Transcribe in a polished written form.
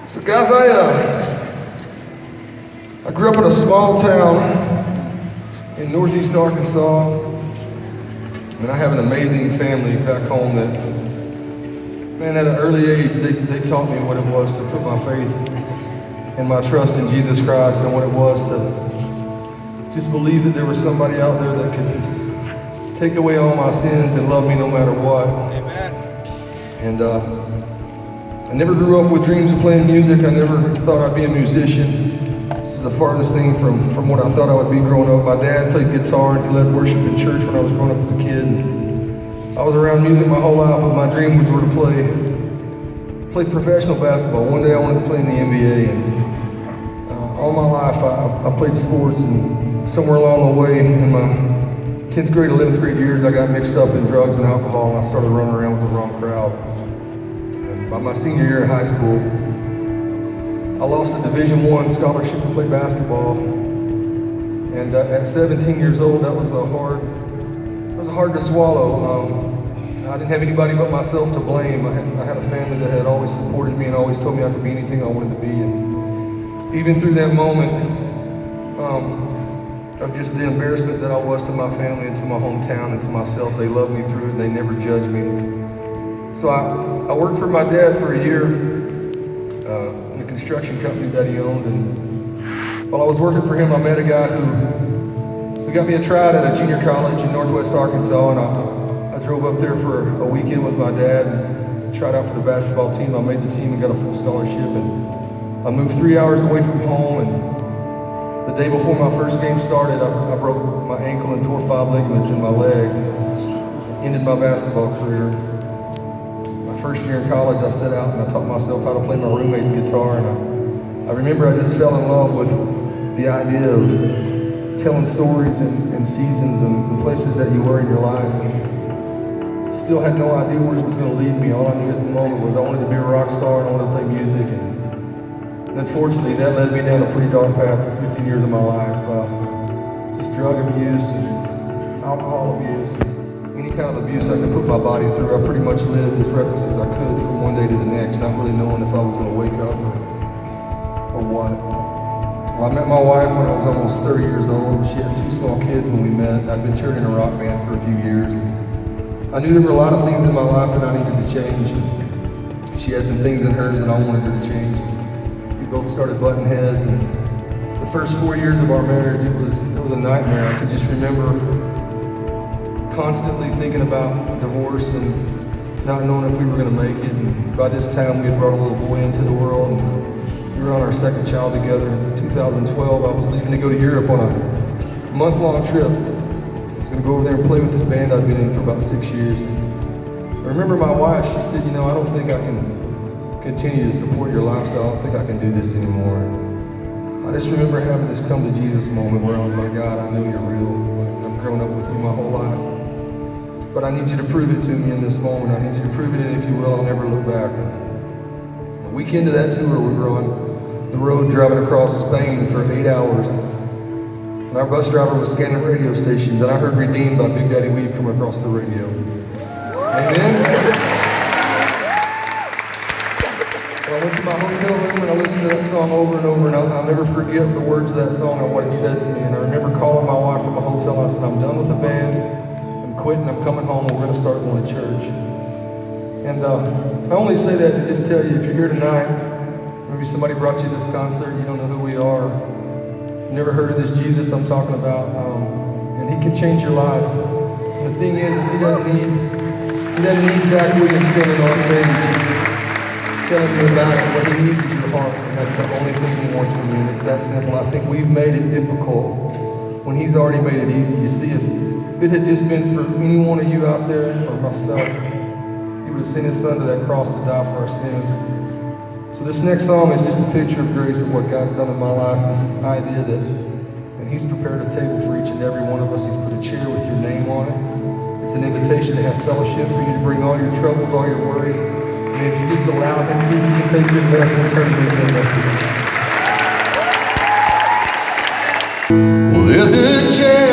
So guys, I grew up in a small town in northeast Arkansas, and I have an amazing family back home that, man, at an early age, they taught me what it was to put my faith and my trust in Jesus Christ, and what it was to just believe that there was somebody out there that could take away all my sins and love me no matter what. Amen. And I never grew up with dreams of playing music. I never thought I'd be a musician. This is the farthest thing from what I thought I would be growing up. My dad played guitar and he led worship in church when I was growing up as a kid. And I was around music my whole life, but my dream was to play professional basketball. One day I wanted to play in the NBA, and all my life I played sports, and somewhere along the way in my 10th grade, 11th grade years, I got mixed up in drugs and alcohol, and I started running around with the wrong crowd. By my senior year in high school, I lost a Division I scholarship to play basketball. And at 17 years old, that was hard to swallow. I didn't have anybody but myself to blame. I had a family that had always supported me and always told me I could be anything I wanted to be. And even through that moment of just the embarrassment that I was to my family and to my hometown and to myself, they loved me through it and they never judged me. So I worked for my dad for a year in a construction company that he owned, and while I was working for him, I met a guy who got me a tryout at a junior college in northwest Arkansas, and I drove up there for a weekend with my dad and tried out for the basketball team. I made the team and got a full scholarship, and I moved 3 hours away from home, and the day before my first game started, I broke my ankle and tore 5 ligaments in my leg. Ended my basketball career. First year in college, I set out and I taught myself how to play my roommate's guitar, and I remember I just fell in love with the idea of telling stories and seasons and places that you were in your life, and still had no idea where it was going to lead me. All I knew at the moment was I wanted to be a rock star and I wanted to play music, and unfortunately that led me down a pretty dark path for 15 years of my life. Just drug abuse and alcohol abuse. Any kind of abuse I could put my body through. I pretty much lived as reckless as I could from one day to the next, not really knowing if I was going to wake up or what. Well, I met my wife when I was almost 30 years old. She had 2 small kids when we met. I'd been touring in a rock band for a few years. I knew there were a lot of things in my life that I needed to change. She had some things in hers that I wanted her to change. We both started butting heads, and the first 4 years of our marriage, it was a nightmare. I could just remember constantly thinking about divorce and not knowing if we were going to make it. And by this time, we had brought a little boy into the world, and we were on our second child together. In 2012, I was leaving to go to Europe on a month-long trip. I was going to go over there and play with this band I'd been in for about 6 years. I remember my wife, she said, "You know, I don't think I can continue to support your lifestyle. I don't think I can do this anymore." I just remember having this come to Jesus moment where I was like, "God, I know you're real. I've grown up with you my whole life. But I need you to prove it to me in this moment. I need you to prove it, and if you will, I'll never look back." A week into that tour, we were on the road driving across Spain for 8 hours. And our bus driver was scanning radio stations, and I heard "Redeemed" by Big Daddy Weave come across the radio. Amen? Well, I went to my hotel room and I listened to that song over and over, and I'll never forget the words of that song and what it said to me. And I remember calling my wife from the hotel. I said, "I'm done with the band. Quitting, I'm coming home, and we're going to start going to church." And I only say that to just tell you, if you're here tonight, maybe somebody brought you to this concert, you don't know who we are, you never heard of this Jesus I'm talking about, and he can change your life. And the thing is he doesn't need Zach Williams standing on stage telling you about it. What he needs is your heart, and that's the only thing he wants from you, and it's that simple. I think we've made it difficult when he's already made it easy. You see, if it had just been for any one of you out there, or myself, he would have sent his son to that cross to die for our sins. So this next song is just a picture of grace of what God's done in my life. This idea that, and he's prepared a table for each and every one of us. He's put a chair with your name on it. It's an invitation to have fellowship, for you to bring all your troubles, all your worries. And if you just allow him to, he can take your mess and turn it into a message. Well, there's a chair